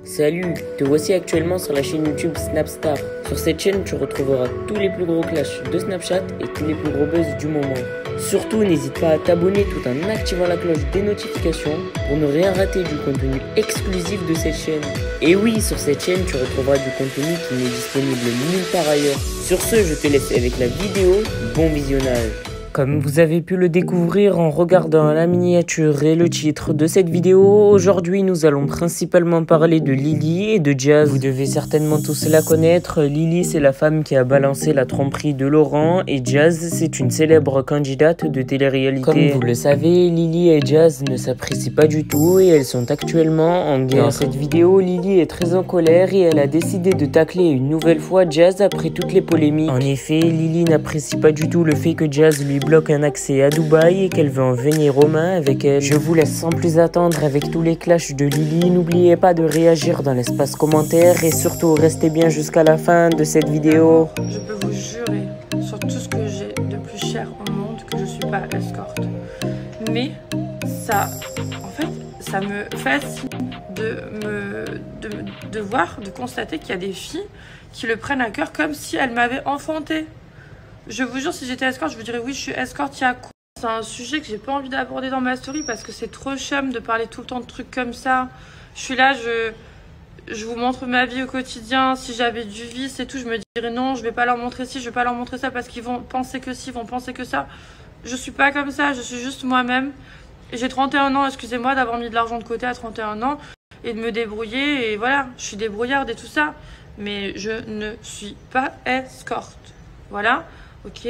Salut, te voici actuellement sur la chaîne YouTube Snapstar. Sur cette chaîne, tu retrouveras tous les plus gros clashs de Snapchat et tous les plus gros buzz du moment. Surtout, n'hésite pas à t'abonner tout en activant la cloche des notifications pour ne rien rater du contenu exclusif de cette chaîne. Et oui, sur cette chaîne, tu retrouveras du contenu qui n'est disponible nulle part ailleurs. Sur ce, je te laisse avec la vidéo. Bon visionnage. Comme vous avez pu le découvrir en regardant la miniature et le titre de cette vidéo, aujourd'hui nous allons principalement parler de Lily et de Jazz. Vous devez certainement tous la connaître. Lily, c'est la femme qui a balancé la tromperie de Laurent et Jazz, c'est une célèbre candidate de télé-réalité. Comme vous le savez, Lily et Jazz ne s'apprécient pas du tout et elles sont actuellement en guerre. Dans cette vidéo, Lily est très en colère et elle a décidé de tacler une nouvelle fois Jazz après toutes les polémiques. En effet, Lily n'apprécie pas du tout le fait que Jazz lui bloque un accès à Dubaï et qu'elle veut en venir aux mains avec elle. Je vous laisse sans plus attendre avec tous les clashs de Lily. N'oubliez pas de réagir dans l'espace commentaire et surtout restez bien jusqu'à la fin de cette vidéo. Je peux vous jurer sur tout ce que j'ai de plus cher au monde que je suis pas escorte. Mais ça, en fait, ça me fascine de voir, de constater qu'il y a des filles qui le prennent à cœur comme si elles m'avaient enfantée. Je vous jure, si j'étais escorte, je vous dirais oui, je suis escorte, il y a quoi? C'est un sujet que j'ai pas envie d'aborder dans ma story parce que c'est trop chum de parler tout le temps de trucs comme ça. Je suis là, je vous montre ma vie au quotidien. Si j'avais du vice et tout, je me dirais non, je vais pas leur montrer ci, je vais pas leur montrer ça parce qu'ils vont penser que ci, ils vont penser que ça. Je suis pas comme ça, je suis juste moi-même. J'ai 31 ans, excusez-moi d'avoir mis de l'argent de côté à 31 ans et de me débrouiller. Et voilà, je suis débrouillarde et tout ça. Mais je ne suis pas escorte. Voilà. Ok,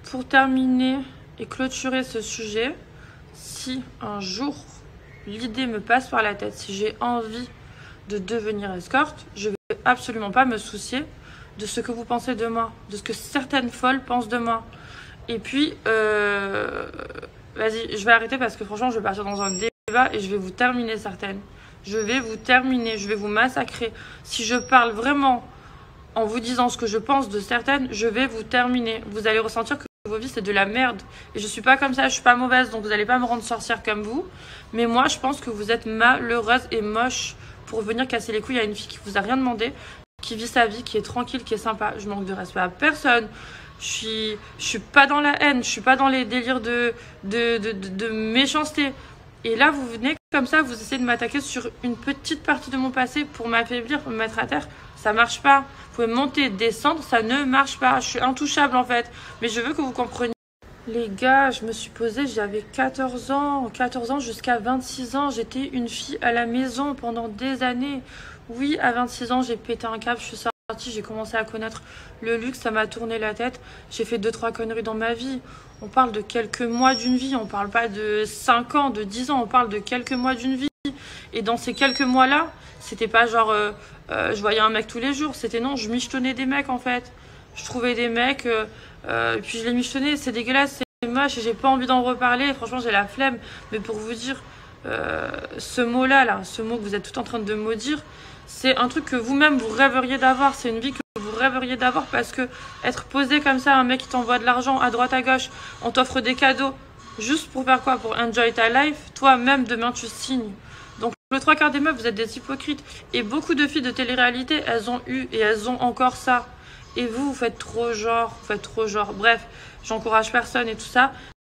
pour terminer et clôturer ce sujet, si un jour l'idée me passe par la tête, si j'ai envie de devenir escorte, je vais absolument pas me soucier de ce que vous pensez de moi, de ce que certaines folles pensent de moi. Et puis, vas-y, je vais arrêter parce que franchement, je vais partir dans un débat et je vais vous terminer certaines. Je vais vous terminer, je vais vous massacrer. Si je parle vraiment en vous disant ce que je pense de certaines, je vais vous terminer. Vous allez ressentir que vos vies, c'est de la merde. Et je suis pas comme ça, je suis pas mauvaise, donc vous n'allez pas me rendre sorcière comme vous. Mais moi, je pense que vous êtes malheureuse et moche pour venir casser les couilles à une fille qui vous a rien demandé, qui vit sa vie, qui est tranquille, qui est sympa. Je manque de respect à personne. Je suis pas dans la haine, je suis pas dans les délires de méchanceté. Et là, vous venez comme ça, vous essayez de m'attaquer sur une petite partie de mon passé pour m'affaiblir, pour me mettre à terre. Ça marche pas. Vous pouvez monter, descendre, ça ne marche pas. Je suis intouchable en fait. Mais je veux que vous compreniez. Les gars, je me suis posée, j'avais 14 ans. 14 ans jusqu'à 26 ans, j'étais une fille à la maison pendant des années. Oui, à 26 ans, j'ai pété un câble, je suis sortie, j'ai commencé à connaître le luxe, ça m'a tourné la tête. J'ai fait 2-3 conneries dans ma vie. On parle de quelques mois d'une vie, on parle pas de 5 ans, de 10 ans, on parle de quelques mois d'une vie. Et dans ces quelques mois-là, c'était pas genre je voyais un mec tous les jours, c'était non, je michetonnais des mecs en fait. Je trouvais des mecs, et puis je les michetonnais, c'est dégueulasse, c'est moche et j'ai pas envie d'en reparler. Franchement, j'ai la flemme. Mais pour vous dire, ce mot-là, ce mot que vous êtes tout en train de maudire, c'est un truc que vous-même vous rêveriez d'avoir. C'est une vie que vous rêveriez d'avoir parce que être posé comme ça, un mec qui t'envoie de l'argent à droite à gauche, on t'offre des cadeaux, juste pour faire quoi? Pour enjoy ta life. Toi-même, demain, tu signes. Donc, le 3/4 des meufs, vous êtes des hypocrites. Et beaucoup de filles de télé-réalité, elles ont eu et elles ont encore ça. Et vous faites trop genre, Bref, j'encourage personne et tout ça.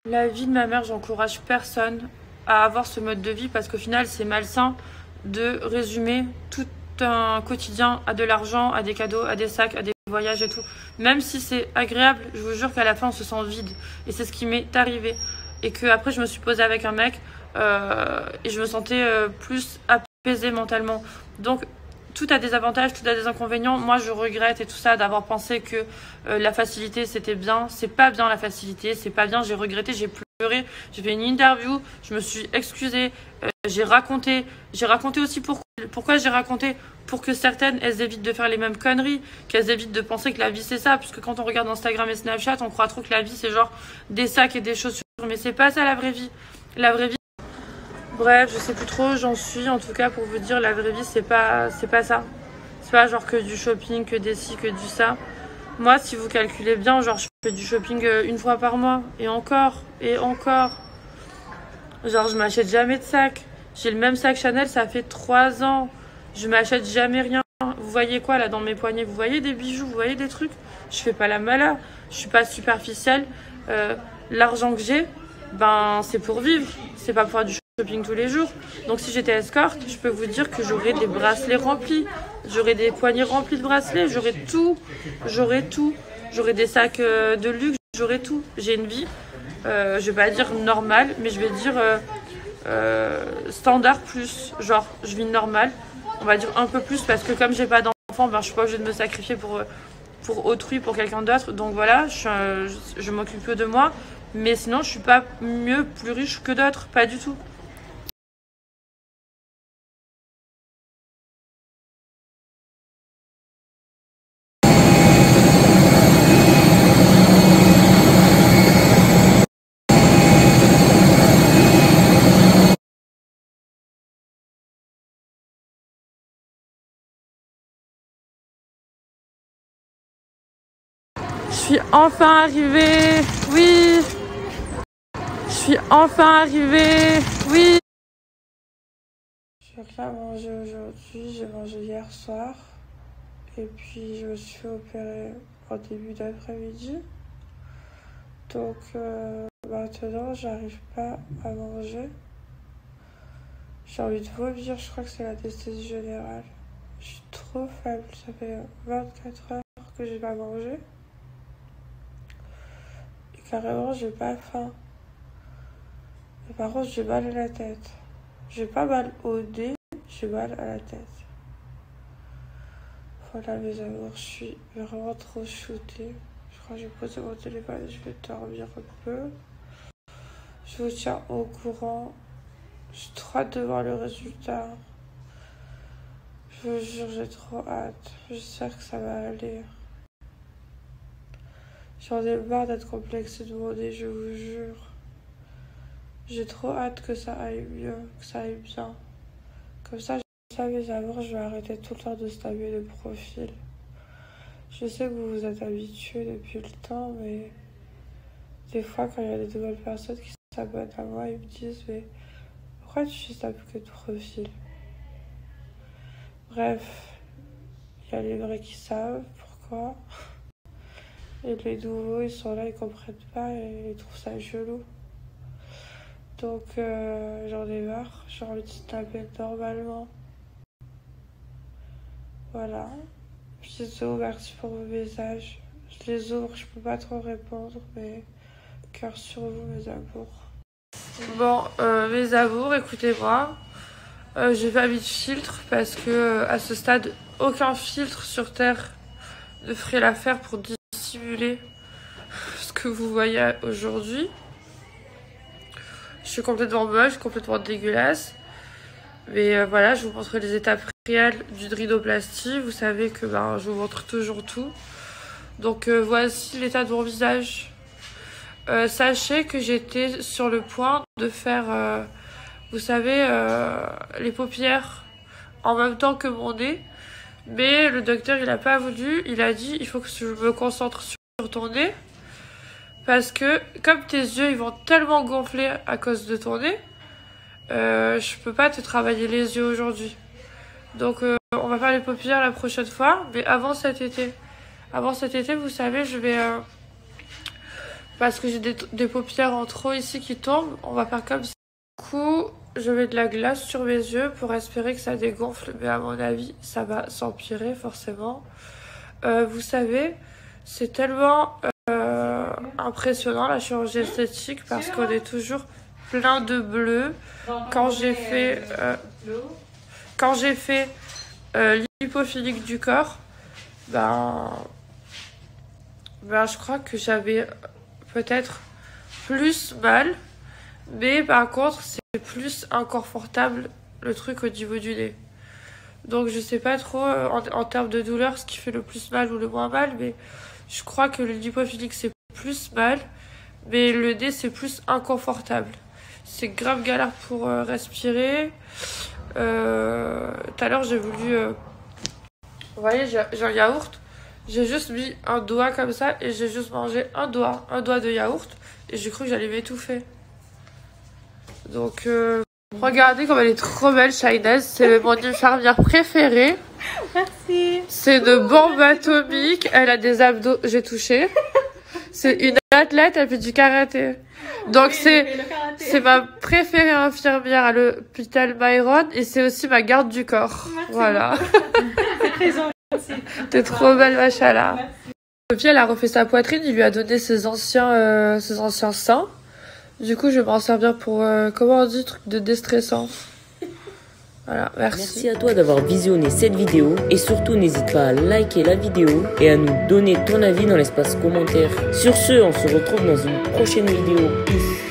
La vie de ma mère, j'encourage personne à avoir ce mode de vie parce qu'au final, c'est malsain de résumer tout un quotidien à de l'argent, à des cadeaux, à des sacs, à des voyages et tout. Même si c'est agréable, je vous jure qu'à la fin, on se sent vide. Et c'est ce qui m'est arrivé. Et qu'après, je me suis posée avec un mec et je me sentais plus apaisée mentalement. Donc, tout a des avantages, tout a des inconvénients. Moi, je regrette et tout ça d'avoir pensé que la facilité, c'était bien. C'est pas bien la facilité, c'est pas bien. J'ai regretté, j'ai pleuré. J'ai fait une interview, je me suis excusée. J'ai raconté aussi pourquoi j'ai raconté. Pour que certaines, elles évitent de faire les mêmes conneries, qu'elles évitent de penser que la vie, c'est ça. Puisque quand on regarde Instagram et Snapchat, on croit trop que la vie, c'est genre des sacs et des chaussures. Mais c'est pas ça la vraie vie. La vraie vie... Bref, je sais plus trop où j'en suis. En tout cas, pour vous dire, la vraie vie, c'est pas ça. C'est pas genre que du shopping, que des ci, que du ça. Moi, si vous calculez bien, genre, je fais du shopping une fois par mois. Et encore. Genre, je m'achète jamais de sac. J'ai le même sac Chanel, ça fait 3 ans. Je m'achète jamais rien. Vous voyez quoi là dans mes poignets? Vous voyez des bijoux? Vous voyez des trucs? Je fais pas la malade. Je suis pas superficielle. L'argent que j'ai, ben c'est pour vivre. C'est pas pour faire du shopping tous les jours. Donc si j'étais escorte, je peux vous dire que j'aurais des bracelets remplis. J'aurais des poignets remplis de bracelets. J'aurais tout. J'aurais tout. J'aurais des sacs de luxe. J'aurais tout. J'ai une vie, je vais pas dire normale, mais je vais dire standard plus. Genre, je vis normal. On va dire un peu plus parce que comme j'ai pas d'enfant, ben, je suis pas obligée de me sacrifier pour autrui, pour quelqu'un d'autre. Donc voilà, je m'occupe peu de moi. Mais sinon, je suis pas mieux, plus riche que d'autres. Pas du tout. Je suis enfin arrivée. Oui. Je suis enfin arrivée. Oui. J'ai rien mangé aujourd'hui. J'ai mangé hier soir. Et puis je me suis fait opérer en début d'après-midi. Donc maintenant j'arrive pas à manger. J'ai envie de vomir, je crois que c'est l'anesthésie générale. Je suis trop faible, ça fait 24 heures que j'ai pas mangé. Et carrément j'ai pas faim. Mais par contre j'ai mal à la tête. J'ai pas mal au nez, j'ai mal à la tête. Voilà mes amours, je suis vraiment trop shootée. Je crois que j'ai posé mon téléphone et je vais dormir un peu. Je vous tiens au courant. J'ai trop hâte de voir le résultat. Je vous jure, j'ai trop hâte. J'espère que ça va aller. J'en ai marre d'être complexée de mon nez, je vous jure. J'ai trop hâte que ça aille mieux, que ça aille bien. Comme ça, mes amours, je vais arrêter tout le temps de stabber le profil. Je sais que vous vous êtes habitués depuis le temps, mais des fois, quand il y a des nouvelles personnes qui s'abonnent à moi, ils me disent « Mais pourquoi tu stabs que de profil ?» Bref, il y a les vrais qui savent pourquoi. Et les nouveaux, ils sont là, ils comprennent pas et ils trouvent ça chelou. Donc, j'en ai marre, j'ai envie de stabber normalement. Voilà. Bisous, merci pour vos messages. Je les ouvre, je peux pas trop répondre, mais cœur sur vous, mes amours. Bon, mes amours, écoutez-moi. J'ai pas mis de filtre parce que à ce stade, aucun filtre sur Terre ne ferait l'affaire pour dissimuler ce que vous voyez aujourd'hui. Je suis complètement moche, complètement dégueulasse. Mais voilà, je vous montre les étapes réelles d'une rhinoplastie. Vous savez que je vous montre toujours tout. Donc voici l'état de mon visage. Sachez que j'étais sur le point de faire, vous savez, les paupières en même temps que mon nez. Mais le docteur, il n'a pas voulu. Il a dit, il faut que je me concentre sur ton nez. Parce que comme tes yeux, ils vont tellement gonfler à cause de ton nez, je peux pas te travailler les yeux aujourd'hui. Donc on va faire les paupières la prochaine fois, mais avant cet été. Avant cet été, vous savez, je vais... parce que j'ai des paupières en trop ici qui tombent, on va faire comme ça. Du coup, je mets de la glace sur mes yeux pour espérer que ça dégonfle, mais à mon avis, ça va s'empirer forcément. Vous savez, c'est tellement impressionnant la chirurgie esthétique parce qu'on est toujours plein de bleu. Quand j'ai fait l'hypophilique du corps, je crois que j'avais peut-être plus mal, mais par contre c'est plus inconfortable le truc au niveau du nez. Donc je sais pas trop en termes de douleur ce qui fait le plus mal ou le moins mal, mais je crois que le lipophilique c'est plus mal, mais le nez c'est plus inconfortable. C'est grave galère pour respirer. Tout à l'heure j'ai voulu... vous voyez, j'ai un yaourt. J'ai juste mis un doigt comme ça et j'ai juste mangé un doigt de yaourt. Et j'ai cru que j'allais m'étouffer. Donc Regardez comme elle est trop belle, Shainaz. C'est mon infirmière préférée. Merci. C'est de bombe atomique. Elle a des abdos. J'ai touché. C'est une athlète, elle fait du karaté. Donc c'est ma préférée infirmière à l'hôpital Myron et c'est aussi ma garde du corps. Merci. Voilà. C'est très gentil. T'es trop belle, machallah. Sophie, elle a refait sa poitrine, il lui a donné ses anciens seins. Du coup, je vais m'en servir pour, comment on dit, truc de déstressant. Voilà, Merci à toi d'avoir visionné cette vidéo et surtout n'hésite pas à liker la vidéo et à nous donner ton avis dans l'espace commentaire. Sur ce, on se retrouve dans une prochaine vidéo. Peace.